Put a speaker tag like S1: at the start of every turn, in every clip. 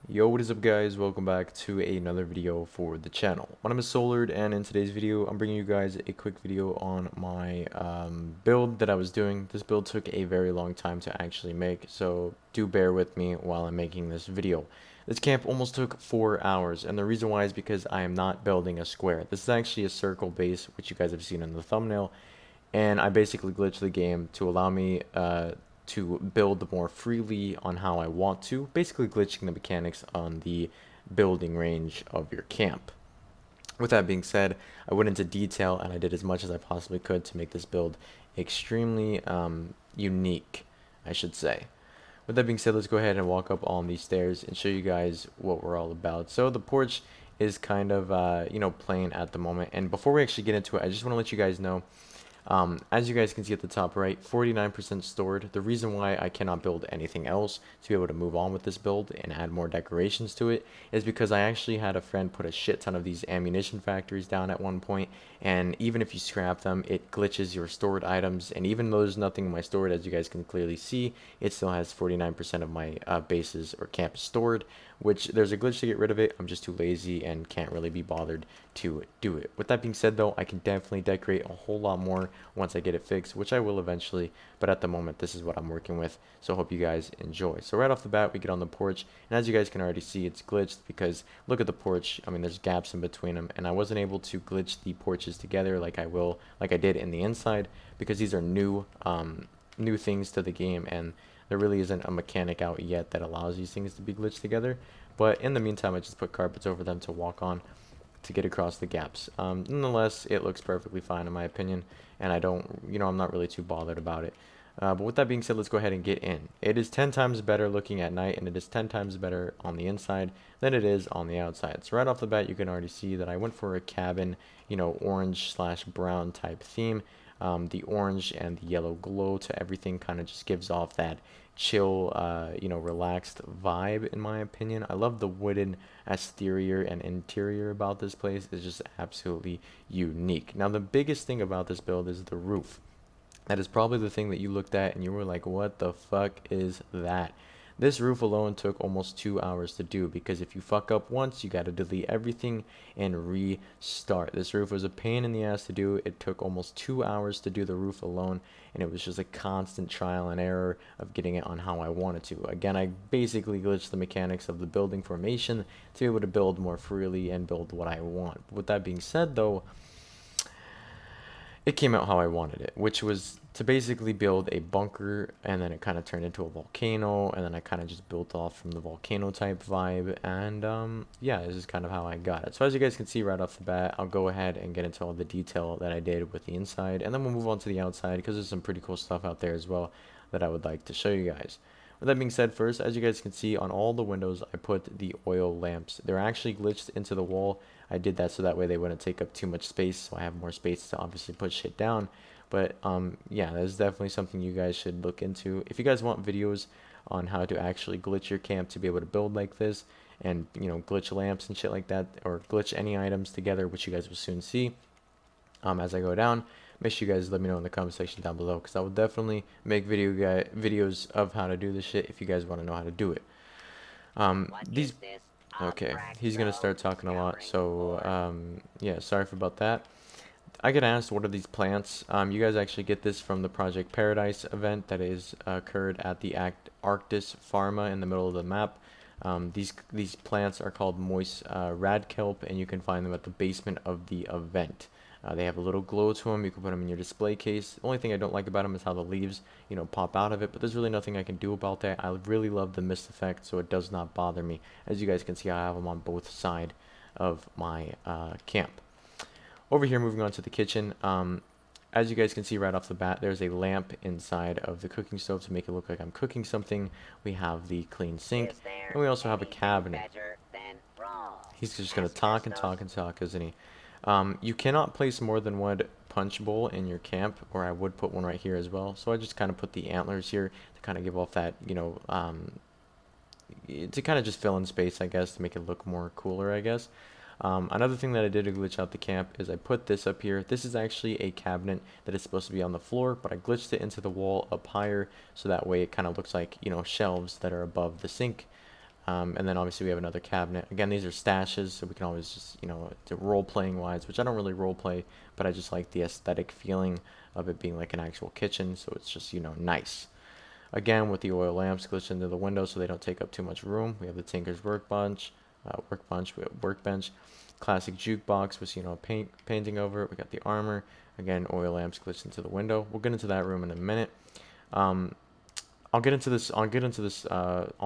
S1: Yo, what is up guys? Welcome back to another video for the channel. My name is Solard, and in today's video I'm bringing you guys a quick video on my build that I was doing. This build took a very long time to actually make, so do bear with me while I'm making this video. This camp almost took 4 hours, and the reason why is because I am not building a square. This is actually a circle base, which you guys have seen in the thumbnail, and I basically glitched the game to allow me to build more freely on how I want to, basically glitching the mechanics on the building range of your camp. With that being said, I went into detail and I did as much as I possibly could to make this build extremely unique, I should say. With that being said, let's go ahead and walk up on these stairs and show you guys what we're all about. So the porch is kind of, plain at the moment. And before we actually get into it, I just want to let you guys know as you guys can see at the top right, 49% stored. The reason why I cannot build anything else to be able to move on with this build and add more decorations to it is because I actually had a friend put a shit ton of these ammunition factories down at one point, and even if you scrap them, it glitches your stored items, and even though there's nothing in my stored, as you guys can clearly see, it still has 49% of my bases or camp stored, which there's a glitch to get rid of it. I'm just too lazy and can't really be bothered to do it. With that being said though, I can definitely decorate a whole lot more once I get it fixed, which I will eventually, but at the moment this is what I'm working with, so I hope you guys enjoy. So right off the bat we get on the porch, and as you guys can already see, it's glitched because look at the porch. I mean, there's gaps in between them, and I wasn't able to glitch the porches together like I did in the inside, because these are new things to the game, and there really isn't a mechanic out yet that allows these things to be glitched together. But in the meantime, I just put carpets over them to walk on to get across the gaps. Nonetheless, it looks perfectly fine in my opinion, and I don't, I'm not really too bothered about it. But with that being said, let's go ahead and get in. It is 10 times better looking at night, and it is 10 times better on the inside than it is on the outside. So right off the bat, you can already see that I went for a cabin, orange slash brown type theme. The orange and the yellow glow to everything kind of just gives off that chill, relaxed vibe in my opinion. I love the wooden exterior and interior about this place. It's just absolutely unique. Now the biggest thing about this build is the roof. That is probably the thing that you looked at and you were like, what the fuck is that? This roof alone took almost 2 hours to do, because if you fuck up once, you gotta delete everything and restart. This roof was a pain in the ass to do. It took almost 2 hours to do the roof alone, and it was just a constant trial and error of getting it on how I wanted to. Again, I basically glitched the mechanics of the building formation to be able to build more freely and build what I want. With that being said though, it came out how I wanted it, which was to basically build a bunker, and then it kind of turned into a volcano, and then I kind of just built off from the volcano type vibe, and yeah, this is kind of how I got it. So as you guys can see right off the bat, I'll go ahead and get into all the detail that I did with the inside, and then we'll move on to the outside because there's some pretty cool stuff out there as well that I would like to show you guys. With that being said, first, as you guys can see on all the windows, I put the oil lamps. They're actually glitched into the wall. I did that so that way they wouldn't take up too much space, so I have more space to obviously put shit down. But yeah, that's definitely something you guys should look into. If you guys want videos on how to actually glitch your camp to be able to build like this, and glitch lamps and shit like that, or glitch any items together, which you guys will soon see as I go down, make sure you guys let me know in the comment section down below, because I will definitely make videos of how to do this shit if you guys want to know how to do it. These Okay, he's gonna start talking a lot, so yeah, sorry for about that. I get asked what are these plants. You guys actually get this from the Project Paradise event that is occurred at the Arctis Pharma in the middle of the map. These plants are called moist radkelp, and you can find them at the basement of the event. They have a little glow to them. You can put them in your display case. The only thing I don't like about them is how the leaves, pop out of it. But there's really nothing I can do about that. I really love the mist effect, so it does not bother me. As you guys can see, I have them on both sides of my camp. Over here, moving on to the kitchen. As you guys can see right off the bat, there's a lamp inside of the cooking stove to make it look like I'm cooking something. We have the clean sink, and we also have a cabinet. He's just going to talk and talk and talk, isn't he? You cannot place more than one punch bowl in your camp, or I would put one right here as well. So I just kind of put the antlers here to kind of give off that, to kind of just fill in space, I guess, to make it look more cooler, I guess. Another thing that I did to glitch out the camp is I put this up here. This is actually a cabinet that is supposed to be on the floor, but I glitched it into the wall up higher, so that way it kind of looks like, shelves that are above the sink. And then obviously we have another cabinet. Again, these are stashes, so we can always just, you know, role playing wise, which I don't really role play, but I just like the aesthetic feeling of it being like an actual kitchen, so it's just, you know, nice. Again, with the oil lamps glitched into the window so they don't take up too much room. We have the Tinker's workbench, classic jukebox with, you know, painting over it. We got the armor. Again, oil lamps glitched into the window. We'll get into that room in a minute. Um, I'll get into this. On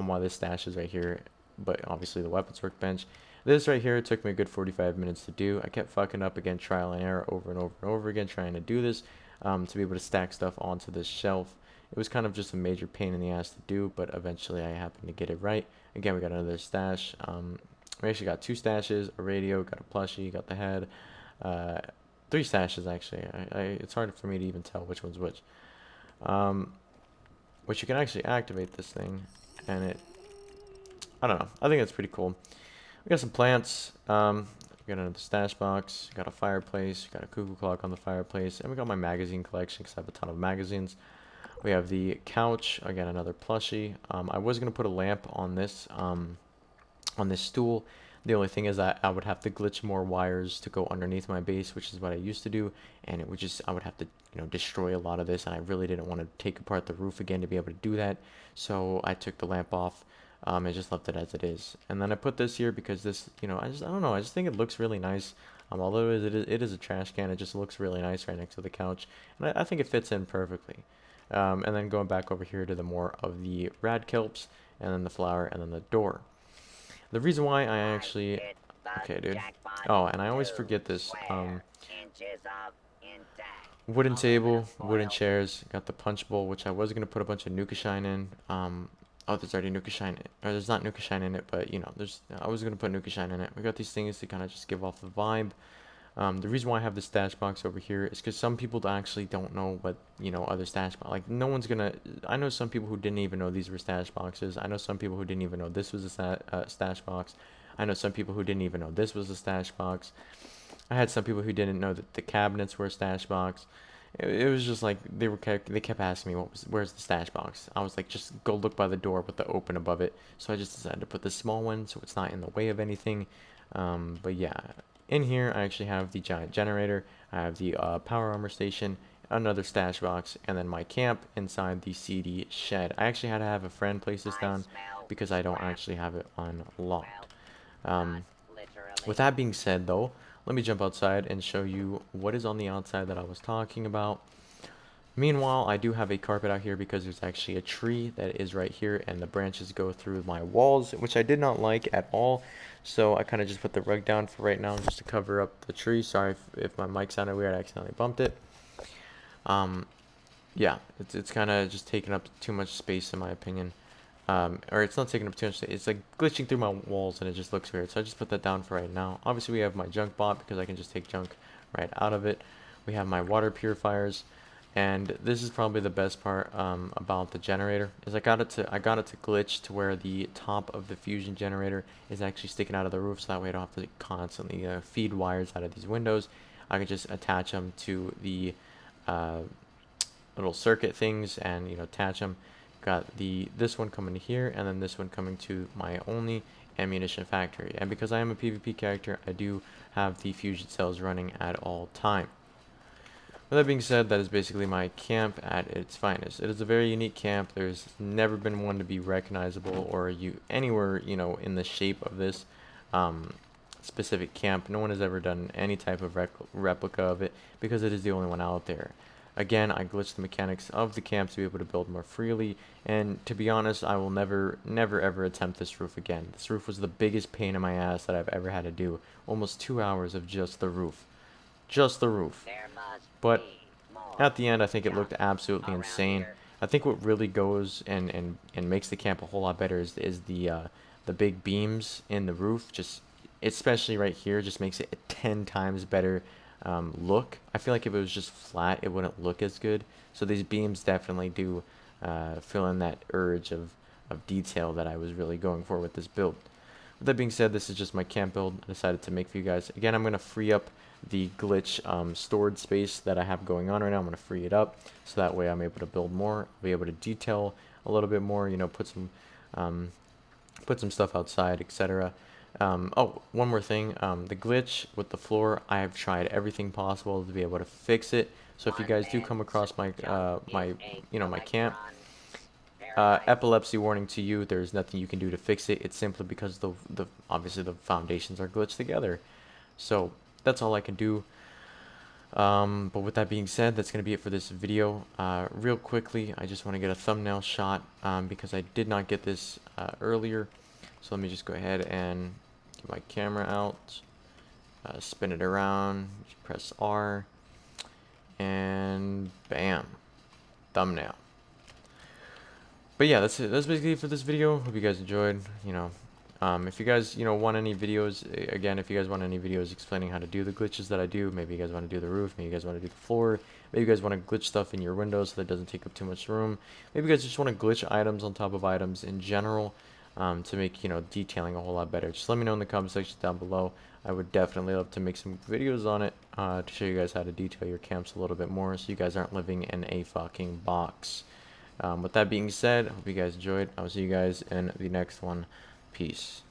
S1: why this stash is right here, but obviously the weapons workbench. This right here, it took me a good 45 minutes to do. I kept fucking up again, trial and error, over and over and over again, trying to do this, to be able to stack stuff onto this shelf. It was kind of just a major pain in the ass to do, but eventually I happened to get it right. Again, we got another stash. We actually got 2 stashes, a radio, got a plushie, got the head. Uh, 3 stashes actually. It's hard for me to even tell which one's which. Which you can actually activate this thing, and I don't know. I think it's pretty cool. We got some plants. We got another stash box. We got a fireplace. We got a cuckoo clock on the fireplace, and we got my magazine collection because I have a ton of magazines. We have the couch. Again, another plushie. I was gonna put a lamp on this stool. The only thing is that I would have to glitch more wires to go underneath my base, which is what I used to do, and it would just, I would have to, you know, destroy a lot of this, and I really didn't want to take apart the roof again to be able to do that. So I took the lamp off, and just left it as it is. And then I put this here because this, you know, I don't know, I just think it looks really nice. Although it is a trash can, it just looks really nice right next to the couch, and I think it fits in perfectly. And then going back over here to the more of the rad kelps, and then the flower, and then the door. The reason why I actually... Okay, dude. Oh, and I always forget this. Wooden table, wooden chairs, got the punch bowl, which I was going to put a bunch of Nuka Shine in. Oh, there's already Nuka Shine in it. Or there's not Nuka Shine in it, but, you know, I was going to put Nuka Shine in it. We got these things to kind of just give off the vibe. The reason why I have the stash box over here is because some people actually don't know what, you know, other stash box, like, no one's gonna, I know some people who didn't even know these were stash boxes. I know some people who didn't even know this was a stash box. I know some people who didn't even know this was a stash box. I had some people who didn't know that the cabinets were a stash box. It was just like they kept asking me where's the stash box. I was like, just go look by the door with the open above it. So I just decided to put the small one so it's not in the way of anything. But yeah, in here I actually have the giant generator. I have the power armor station, another stash box, and then my camp inside the CD shed. I actually had to have a friend place this down because I don't actually have it unlocked. With that being said, though, let me jump outside and show you what is on the outside that I was talking about. Meanwhile, I do have a carpet out here because there's actually a tree that is right here, and the branches go through my walls, which I did not like at all. So I kind of just put the rug down for right now just to cover up the tree. Sorry if my mic sounded weird, I accidentally bumped it. Yeah, it's kind of just taking up too much space in my opinion. Or it's not taking up too much space. It's like glitching through my walls and it just looks weird. So I just put that down for right now. Obviously we have my junk bot because I can just take junk right out of it. We have my water purifiers. And this is probably the best part about the generator is I got it to glitch to where the top of the fusion generator is actually sticking out of the roof, so that way I don't have to constantly feed wires out of these windows. I can just attach them to the little circuit things and, you know, attach them. Got this one coming here, and then this one coming to my only ammunition factory. And because I am a PvP character, I do have the fusion cells running at all time. With that being said, that is basically my camp at its finest. It is a very unique camp. There's never been one to be recognizable or anywhere, you know, in the shape of this specific camp. No one has ever done any type of replica of it because it is the only one out there. Again, I glitched the mechanics of the camp to be able to build more freely, and to be honest, I will never ever attempt this roof again. This roof was the biggest pain in my ass that I've ever had to do. Almost 2 hours of just the roof. Just the roof. But at the end, I think it looked absolutely insane. I think what really goes and makes the camp a whole lot better is the big beams in the roof. Just especially right here, just makes it a 10 times better look. I feel like if it was just flat, it wouldn't look as good. So these beams definitely do fill in that urge of detail that I was really going for with this build. With that being said, this is just my camp build I decided to make for you guys. Again, I'm going to free up the glitch stored space that I have going on right now. I'm going to free it up so that way I'm able to build more. I'll be able to detail a little bit more, you know, put some put some stuff outside, etc. Oh, one more thing. The glitch with the floor, I have tried everything possible to be able to fix it. So if you guys do come across my camp, epilepsy warning to you. There's nothing you can do to fix it. It's simply because the obviously the foundations are glitched together. So that's all I can do. But with that being said, that's going to be it for this video. Real quickly, I just want to get a thumbnail shot because I did not get this earlier. So let me just go ahead and get my camera out, spin it around, press R, and bam, thumbnail. But yeah, that's it. That's basically it for this video. Hope you guys enjoyed. If you guys want any videos, again, if you guys want any videos explaining how to do the glitches that I do, maybe you guys want to do the roof, maybe you guys want to do the floor, maybe you guys want to glitch stuff in your windows so that it doesn't take up too much room, maybe you guys just want to glitch items on top of items in general, to make detailing a whole lot better. Just let me know in the comment section down below. I would definitely love to make some videos on it, to show you guys how to detail your camps a little bit more so you guys aren't living in a fucking box. With that being said, hope you guys enjoyed. I will see you guys in the next one. Peace.